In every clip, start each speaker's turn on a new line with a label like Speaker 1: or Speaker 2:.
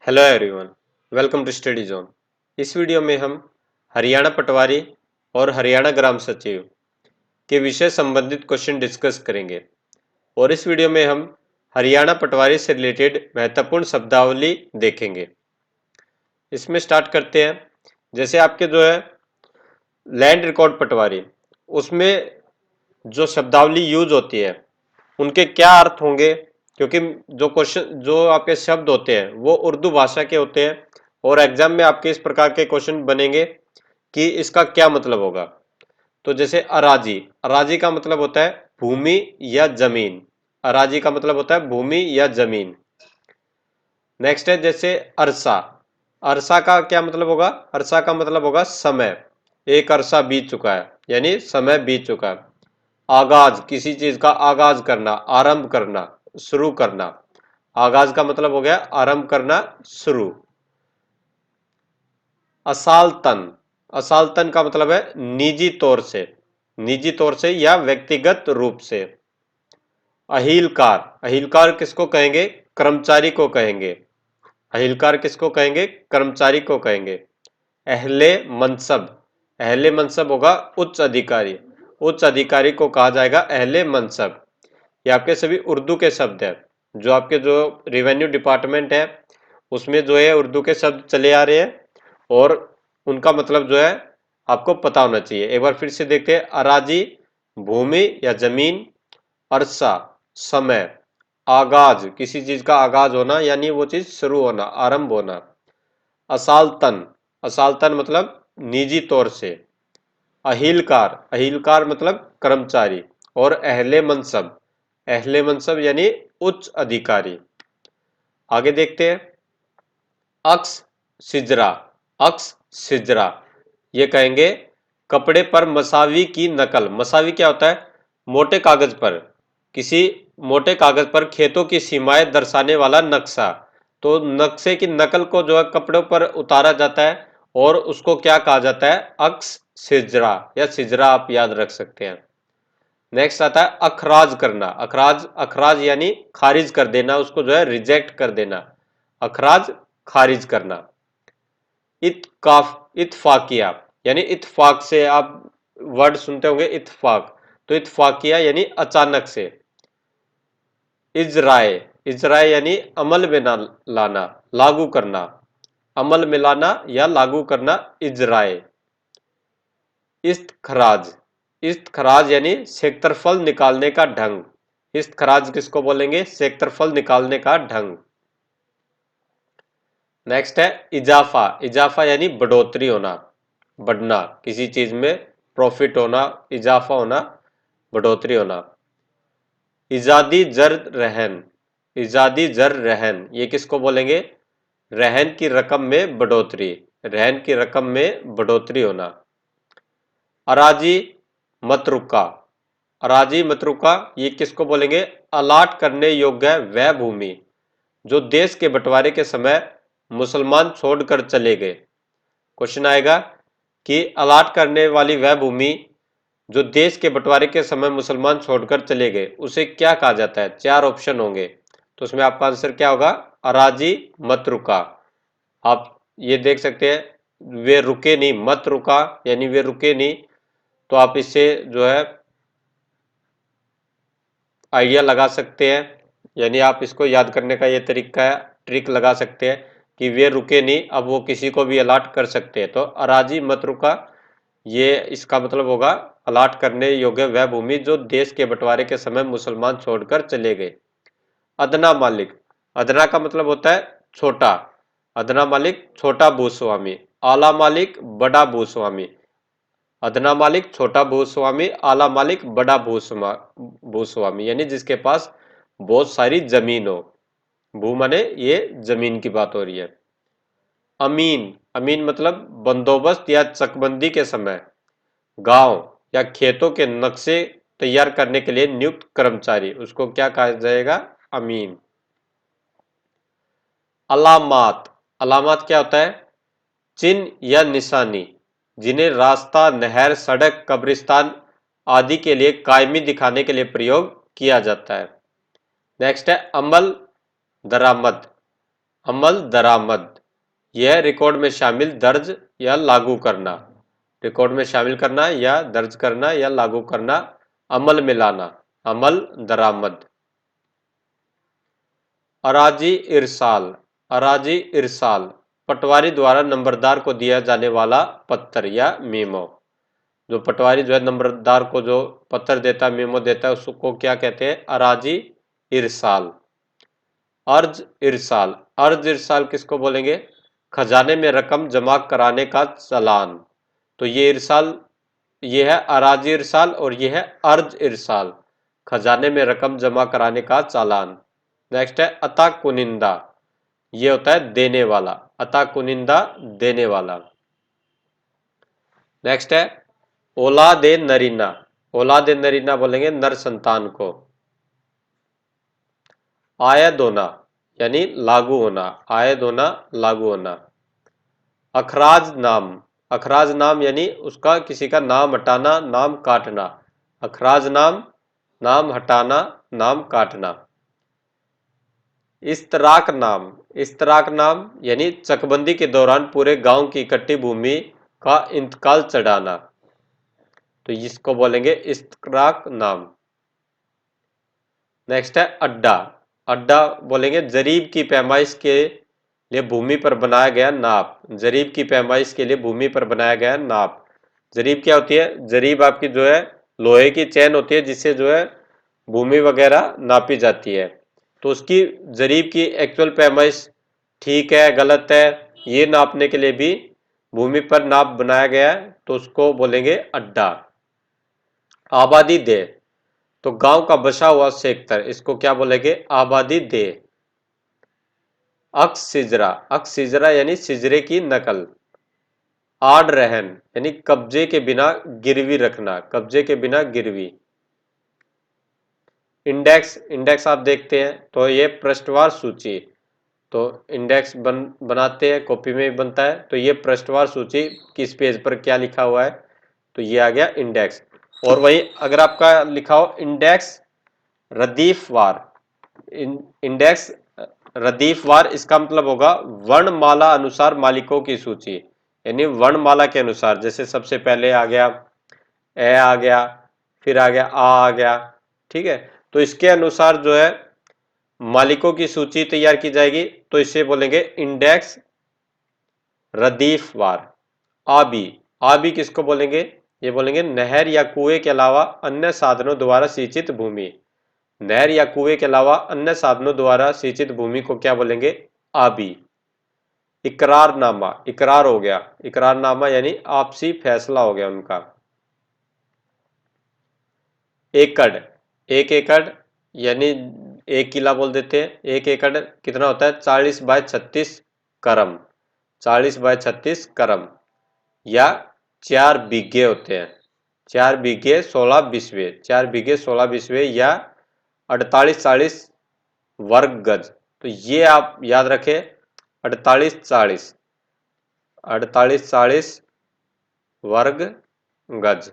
Speaker 1: Hello everyone, welcome to study zone. इस video में हम हरियाणा पटवारी और हरियाणा ग्राम सचिव के विषय संबंधित क्वेश्चन डिस्कस करेंगे। और इस वीडियो में हम हरियाणा पटवारी से रिलेटेड महत्वपूर्ण शब्दावली देखेंगे। इसमें स्टार्ट करते हैं। जैसे आपके जो है लैंड रिकॉर्ड पटवारी, उसमें जो शब्दावली यूज होती है उनके क्या अर्थ होंगे, क्योंकि जो आपके शब्द होते हैं वो उर्दू भाषा के होते हैं और एग्जाम में आपके इस प्रकार के क्वेश्चन बनेंगे कि इसका क्या मतलब होगा। तो जैसे अराजी, अराजी का मतलब होता है भूमि या जमीन। अराजी का मतलब होता है भूमि या जमीन। नेक्स्ट है जैसे अरसा, अरसा का क्या मतलब होगा? अरसा का मतलब होगा समय, एक अरसा बीत चुका है यानी समय बीत चुका है। आगाज, किसी चीज का आगाज करना, आरंभ करना, शुरू करना। आगाज का मतलब हो गया आरंभ करना, शुरू। असालतन, असालतन का मतलब है निजी तौर से, निजी तौर से या व्यक्तिगत रूप से। अहिलकार, अहिलकार किसको कहेंगे? कर्मचारी को कहेंगे। अहिलकार किसको कहेंगे? कर्मचारी को कहेंगे। अहले मनसब, अहले मनसब होगा उच्च अधिकारी, उच्च अधिकारी को कहा जाएगा अहले मनसब। ये आपके सभी उर्दू के शब्द है। जो आपके जो रेवेन्यू डिपार्टमेंट है उसमें जो है उर्दू के शब्द चले आ रहे हैं और उनका मतलब जो है आपको पता होना चाहिए। एक बार फिर से देखते हैं। अराजी भूमि या जमीन, अरसा समय, आगाज किसी चीज का आगाज होना यानी वो चीज शुरू होना, आरंभ होना। असालतन, असालतन मतलब निजी तौर से। अहिलकार, अहिलकार मतलब कर्मचारी। और अहले मनसब, अहले मनसब यानी उच्च अधिकारी। आगे देखते हैं। अक्स सिजरा, अक्स सिजरा ये कहेंगे कपड़े पर मसावी की नकल। मसावी क्या होता है? मोटे कागज पर, किसी मोटे कागज पर खेतों की सीमाएं दर्शाने वाला नक्शा। तो नक्शे की नकल को जो है कपड़ों पर उतारा जाता है और उसको क्या कहा जाता है? अक्स सिजरा या सिजरा आप याद रख सकते हैं। नेक्स्ट आता है अखराज करना। अखराज, अखराज यानी खारिज कर देना, उसको जो है रिजेक्ट कर देना। अखराज खारिज करना। इत्काफ, इत्फाकिया यानी इत्फाक से आप वर्ड सुनते होंगे इत्फाक, तो इत्फाकिया यानी अचानक से। इजराय, इजराय यानी अमल में लाना, लागू करना। अमल में लाना या लागू करना, इजराय। इस्तखराज, इस्तखराज यानी क्षेत्रफल निकालने का ढंग। इस्तखराज किसको बोलेंगे? क्षेत्रफल निकालने का ढंग। नेक्स्ट है इजाफा, इजाफा यानी बढ़ोतरी होना, बढ़ना, किसी चीज में प्रॉफिट होना, इजाफा होना, बढ़ोतरी होना। इजादी जर रहन, इजादी जर रहन ये किसको बोलेंगे? रहन की रकम में बढ़ोतरी, रहन की रकम में बढ़ोतरी होना। अराजी मतरुका, अराजी मतरुका ये किसको बोलेंगे? अलाट करने योग्य वह भूमि जो देश के बंटवारे के समय मुसलमान छोड़कर चले गए। क्वेश्चन आएगा कि अलाट करने वाली वह भूमि जो देश के बंटवारे के समय मुसलमान छोड़कर चले गए उसे क्या कहा जाता है? चार ऑप्शन होंगे, तो उसमें आपका आंसर क्या होगा? अराजी मत रुका। आप ये देख सकते हैं वे रुके नहीं, मत रुका यानी वे रुके नहीं। तो आप इससे जो है आइडिया लगा सकते हैं, यानी आप इसको याद करने का ये तरीका है, ट्रिक लगा सकते हैं कि वे रुके नहीं, अब वो किसी को भी अलाट कर सकते हैं। तो अराजी मत रुका ये इसका मतलब होगा अलाट करने योग्य वह भूमि जो देश के बंटवारे के समय मुसलमान छोड़कर चले गए। अदना मालिक, अदना का मतलब होता है छोटा, अदना मालिक छोटा भूस्वामी। आला मालिक बड़ा भूस्वामी। अदना मालिक छोटा भूस्वामी, आला मालिक बड़ा भूस्वामी यानी जिसके पास बहुत सारी जमीन हो। भू माने ये जमीन की बात हो रही है। अमीन, अमीन मतलब बंदोबस्त या चकबंदी के समय गांव या खेतों के नक्शे तैयार करने के लिए नियुक्त कर्मचारी, उसको क्या कहा जाएगा? अमीन। अलामात, अलामात क्या होता है? चिन्ह या निशानी जिन्हें रास्ता, नहर, सड़क, कब्रिस्तान आदि के लिए कायमी दिखाने के लिए प्रयोग किया जाता है। नेक्स्ट है अमल दरामद, अमल दरामद, यह रिकॉर्ड में शामिल दर्ज या लागू करना, रिकॉर्ड में शामिल करना या दर्ज करना या लागू करना, अमल में लाना, अमल दरामद। अराजी इरसाल, अराजी इरसाल पटवारी द्वारा नंबरदार को दिया जाने वाला पत्र या मेमो। जो पटवारी जो है नंबरदार को जो पत्र देता है, मेमो देता है, उसको क्या कहते हैं? अराजी इरसाल। अर्ज इरसाल, अर्ज इरसाल किसको बोलेंगे? खजाने में रकम जमा कराने का चालान। तो ये इरसाल, ये है अराजी इरसाल और ये है अर्ज इरसाल, खजाने में रकम जमा कराने का चालान। नेक्स्ट है अता कुनिंदा, ये होता है देने वाला, अता कुनिंदा देने वाला। नेक्स्ट है औलादे नरीना, औलादे नरीना बोलेंगे नर संतान को। आयद होना यानी लागू होना, आयद होना लागू होना। अखराज नाम, अखराज नाम यानी उसका किसी का नाम हटाना, नाम काटना, अखराज नाम, नाम हटाना, नाम काटना। इस्तराक नाम, इस्तराक नाम यानी चकबंदी के दौरान पूरे गांव की इकट्ठी भूमि का इंतकाल चढ़ाना, तो इसको बोलेंगे इस्तराक नाम। नेक्स्ट है अड्डा, अड्डा बोलेंगे जरीब की पैमाइश के लिए भूमि पर बनाया गया नाप, जरीब की पैमाइश के लिए भूमि पर बनाया गया नाप। जरीब क्या होती है? जरीब आपकी जो है लोहे की चैन होती है जिससे जो है भूमि वगैरह नापी जाती है, तो उसकी जरीब की एक्चुअल पैमाइश ठीक है गलत है ये नापने के लिए भी भूमि पर नाप बनाया गया है, तो उसको बोलेंगे अड्डा। आबादी दे, तो गांव का बसा हुआ सेक्टर, इसको क्या बोलेंगे? आबादी दे। अक्स सिजरा, अक्स सिजरा यानी सिजरे की नकल। आड़ रहन यानी कब्जे के बिना गिरवी रखना, कब्जे के बिना गिरवी। इंडेक्स, इंडेक्स आप देखते हैं तो ये पृष्ठवार सूची, तो इंडेक्स बनाते हैं, कॉपी में भी बनता है, तो ये पृष्ठवार सूची किस पेज पर क्या लिखा हुआ है, तो ये आ गया इंडेक्स। और वही अगर आपका लिखा हो इंडेक्स रदीफवार, इंडेक्स रदीफवार, इसका मतलब होगा वर्णमाला अनुसार मालिकों की सूची, यानी वर्णमाला के अनुसार, जैसे सबसे पहले आ गया ए आ गया, फिर आ गया आ गया, ठीक है, तो इसके अनुसार जो है मालिकों की सूची तैयार की जाएगी, तो इसे बोलेंगे इंडेक्स रदीफवार। आबी, आबी किसको बोलेंगे? ये बोलेंगे नहर या कुएं के अलावा अन्य साधनों द्वारा सिंचित भूमि, नहर या कुएं के अलावा अन्य साधनों द्वारा सिंचित भूमि को क्या बोलेंगे? आबी। इकरारनामा, इकरार हो गया, इकरारनामा यानी आपसी फैसला हो गया उनका। एकड़, एक एकड़ यानी एक किला बोल देते हैं, एक एकड़ कितना होता है? 40/36 करम, 40/36 करम, या 4 बीघे होते हैं, 4 बीघे 16 बिस्वे, 4 बीघे 16 बिस्वे, या 48-40 वर्ग गज, तो ये आप याद रखें 48-40, 48-40 वर्ग गज।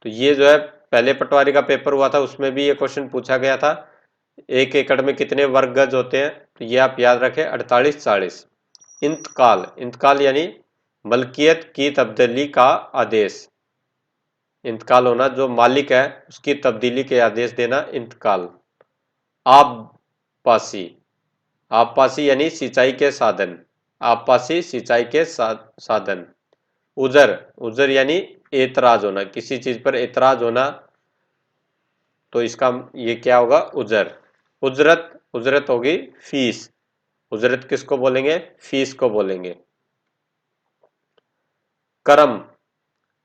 Speaker 1: तो ये जो है पहले पटवारी का पेपर हुआ था उसमें भी ये क्वेश्चन पूछा गया था, एक एकड़ में कितने वर्ग गज होते हैं, तो ये आप याद रखें 48-40। इंतकाल, इंतकाल यानी मलकियत की तब्दीली का आदेश, इंतकाल होना, जो मालिक है उसकी तब्दीली के आदेश देना, इंतकाल। आबपासी, आबपासी यानी सिंचाई के साधन, आबपासी सिंचाई के साधन। उजर, उजर यानी एतराज होना, किसी चीज पर एतराज होना, तो इसका ये क्या होगा? उजर। उजरत, उजरत होगी फीस, उजरत किसको बोलेंगे? फीस को बोलेंगे। करम,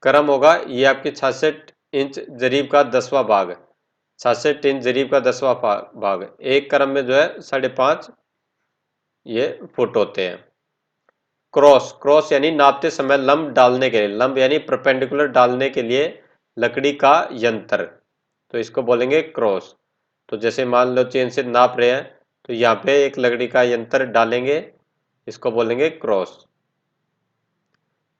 Speaker 1: करम होगा ये आपकी 66 इंच जरीब का 10वां भाग, 66 इंच जरीब का 10वां भाग, एक करम में जो है 5.5 ये फुट होते हैं। क्रॉस, क्रॉस यानी नापते समय लंब डालने के लिए, लंब यानी परपेंडिकुलर डालने के लिए लकड़ी का यंत्र, तो इसको बोलेंगे क्रॉस। तो जैसे मान लो चेन से नाप रहे हैं तो यहाँ पे एक लकड़ी का यंत्र डालेंगे, इसको बोलेंगे क्रॉस।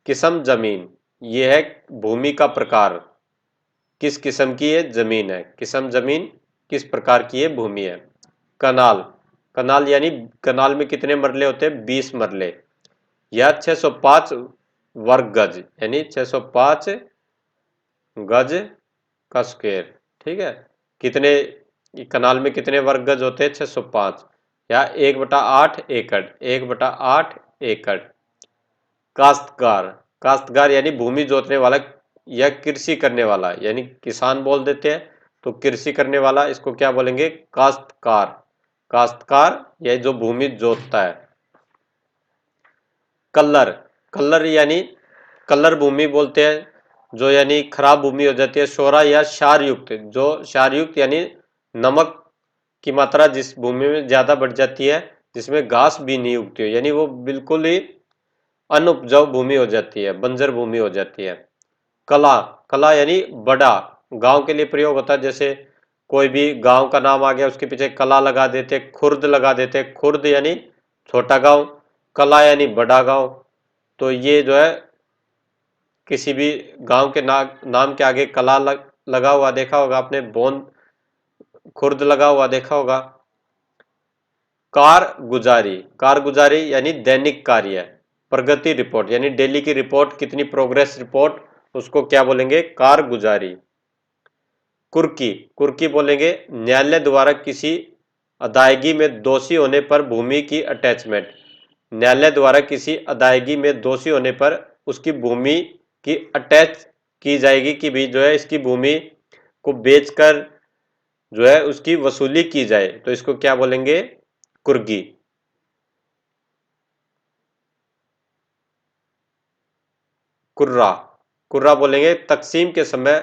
Speaker 1: किस्म जमीन, ये है भूमि का प्रकार, किस किस्म की ये जमीन है, किस्म जमीन किस प्रकार की ये भूमि है। कनाल, कनाल में कितने मरले होते हैं? 20 मरले, या 605 वर्ग गज, यानी 605 गज का स्क्वायर। ठीक है, कितने कनाल में कितने वर्ग गज होते हैं? 605, या 1/8 एकड़, 1/8 एकड़। काश्तकार, काश्तकार यानी भूमि जोतने वाला या कृषि करने वाला, यानी किसान बोल देते हैं, तो कृषि करने वाला इसको क्या बोलेंगे? काश्तकार। काश्तकार या जो भूमि जोतता है। कल्लर, कल्लर यानी कल्लर भूमि बोलते हैं, जो यानी खराब भूमि हो जाती है। शोरा या क्षार युक्त, जो क्षार युक्त यानी नमक की मात्रा जिस भूमि में ज्यादा बढ़ जाती है, जिसमें घास भी नहीं उगती हो, यानी वो बिल्कुल ही अनुपजाऊ भूमि हो जाती है, बंजर भूमि हो जाती है। कला, कला यानी बड़ा, गांव के लिए प्रयोग होता है। जैसे कोई भी गांव का नाम आ गया, उसके पीछे कला लगा देते, खुर्द लगा देते। खुर्द यानी छोटा गांव, कला यानी बड़ा गांव। तो ये जो है किसी भी गांव के नाम के आगे कला लगा हुआ देखा होगा आपने, बोन खुर्द लगा हुआ देखा होगा। कारगुजारी, कारगुजारी यानी दैनिक कार्य, प्रगति रिपोर्ट यानी डेली की रिपोर्ट, कितनी प्रोग्रेस रिपोर्ट, उसको क्या बोलेंगे? कारगुजारी। कुर्की, कुर्की बोलेंगे न्यायालय द्वारा किसी अदायगी में दोषी होने पर भूमि की अटैचमेंट। न्यायालय द्वारा किसी अदायगी में दोषी होने पर उसकी भूमि की अटैच की जाएगी कि भी जो है इसकी भूमि को बेचकर जो है उसकी वसूली की जाए, तो इसको क्या बोलेंगे? कुर्की। कुर्रा, कुर्रा बोलेंगे तकसीम के समय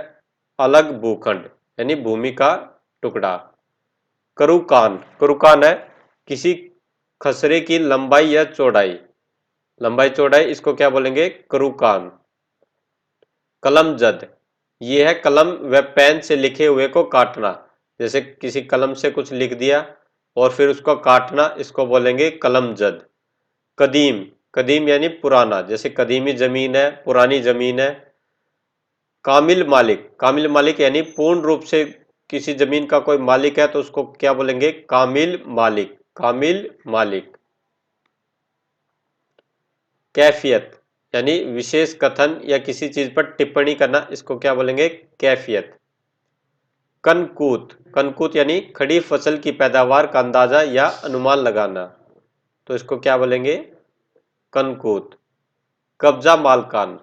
Speaker 1: अलग भूखंड, यानी भूमि का टुकड़ा। करुकान, करुकान है किसी खसरे की लंबाई या चौड़ाई, लंबाई चौड़ाई, इसको क्या बोलेंगे? करुकान। कलमजद, ये है कलम व पेन से लिखे हुए को काटना, जैसे किसी कलम से कुछ लिख दिया और फिर उसको काटना, इसको बोलेंगे कलमजद। कदीम, कदीम यानी पुराना, जैसे कदीमी जमीन है, पुरानी जमीन है। कामिल मालिक, कामिल मालिक यानी पूर्ण रूप से किसी जमीन का कोई मालिक है, तो उसको क्या बोलेंगे? कामिल मालिक, कामिल मालिक। कैफियत यानी विशेष कथन या किसी चीज पर टिप्पणी करना, इसको क्या बोलेंगे? कैफियत। कनकूत, कनकूत यानी खड़ी फसल की पैदावार का अंदाजा या अनुमान लगाना, तो इसको क्या बोलेंगे? कनकूत। कब्जा मालकान,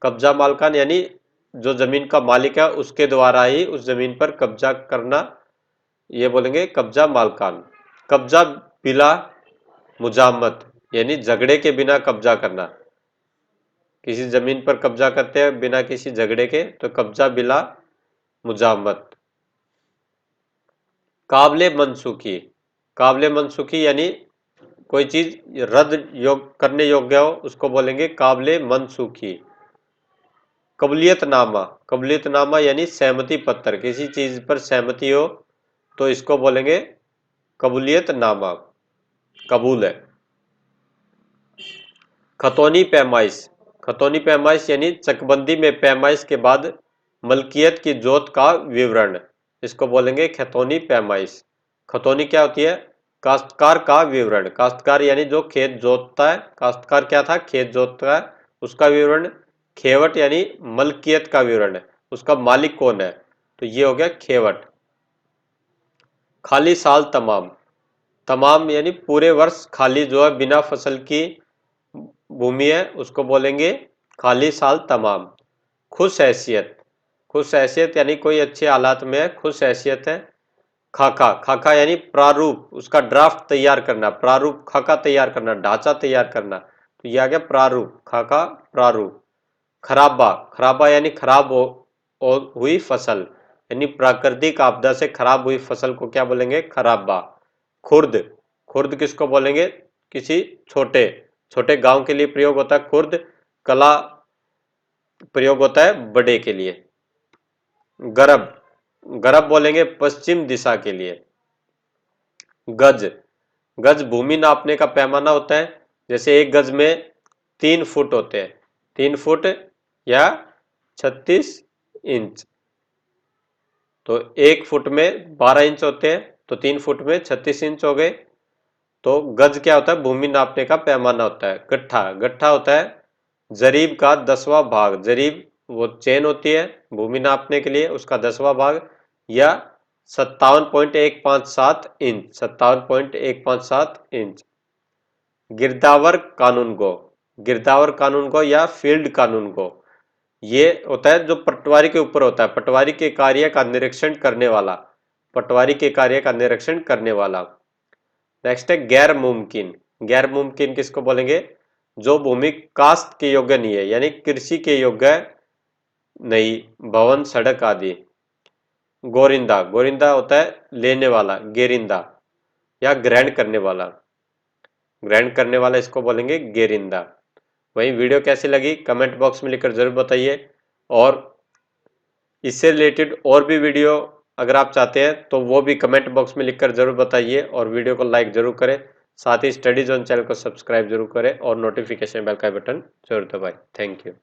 Speaker 1: कब्जा मालकान यानी जो जमीन का मालिक है उसके द्वारा ही उस जमीन पर कब्जा करना, ये बोलेंगे कब्जा मालकान। कब्जा बिला मुजामत यानी झगड़े के बिना कब्जा करना, किसी जमीन पर कब्जा करते हैं बिना किसी झगड़े के, तो कब्जा बिला मुजामत। काबिले मनसूखी, काबिले मनसूखी यानी कोई चीज करने योग्य हो, उसको बोलेंगे काबिले मनसूखी। कबूलियतनामा, कबूलियतनामा यानी सहमति पत्र, किसी चीज पर सहमति हो तो इसको बोलेंगे कबूलियतनामा, कबूल है। खतौनी पैमाइश, खतौनी पैमाइश यानी चकबंदी में पैमाइश के बाद मलकियत की जोत का विवरण, इसको बोलेंगे खतौनी पैमाइश। खतौनी क्या होती है? काश्तकार का विवरण, काश्तकार यानी जो खेत जोतता है, काश्तकार क्या था? खेत जोतता है, उसका विवरण। खेवट यानी मलकियत का विवरण है, उसका मालिक कौन है, तो ये हो गया खेवट। खाली साल तमाम, तमाम यानी पूरे वर्ष खाली जो है बिना फसल की भूमि है, उसको बोलेंगे खाली साल तमाम। खुश हैसियत, खुश हैसियत यानी कोई अच्छे हालात में है, खुश हैसियत है। खाका, खाका यानी प्रारूप, उसका ड्राफ्ट तैयार करना, प्रारूप खाका तैयार करना, ढांचा तैयार करना, तो ये आ गया प्रारूप, खाका प्रारूप। खराबा, खराबा यानी खराब हुई फसल, यानी प्राकृतिक आपदा से खराब हुई फसल को क्या बोलेंगे? खराबा। खुर्द, खुर्द किसको बोलेंगे? किसी छोटे छोटे गांव के लिए प्रयोग होता है खुर्द, कला प्रयोग होता है बड़े के लिए। गरब, गरब बोलेंगे पश्चिम दिशा के लिए। गज, गज भूमि नापने का पैमाना होता है, जैसे एक गज में 3 फुट होते हैं, 3 फुट या 36 इंच, तो 1 फुट में 12 इंच होते हैं, तो 3 फुट में 36 इंच हो गए। तो गज क्या होता है? भूमि नापने का पैमाना होता है। गट्ठा, गट्ठा होता है जरीब का 10वां भाग। जरीब वो चेन होती है भूमि नापने के लिए, उसका 10वां भाग, या 57.157 इंच, 57.157 इंच। गिरदावर कानून गो, गिरदावर कानून गो या फील्ड कानून गो, ये होता है जो पटवारी के ऊपर होता है, पटवारी के कार्य का निरीक्षण करने वाला, पटवारी के कार्य का निरीक्षण करने वाला। नेक्स्ट है गैर मुमकिन। गैर मुमकिन किसको बोलेंगे? जो भूमि कास्त के योग्य नहीं है, यानी कृषि के योग्य नहीं, भवन, सड़क आदि। गोरिंदा, गोरिंदा होता है लेने वाला, गेरिंदा या ग्रहण करने वाला, ग्रहण करने वाला इसको बोलेंगे गेरिंदा। वही वीडियो कैसी लगी कमेंट बॉक्स में लिखकर जरूर बताइए, और इससे रिलेटेड और भी वीडियो अगर आप चाहते हैं तो वो भी कमेंट बॉक्स में लिखकर जरूर बताइए, और वीडियो को लाइक जरूर करें। साथ ही स्टडी जोन चैनल को सब्सक्राइब जरूर करें और नोटिफिकेशन बेल का बटन जरूर दबाएं। Thank you.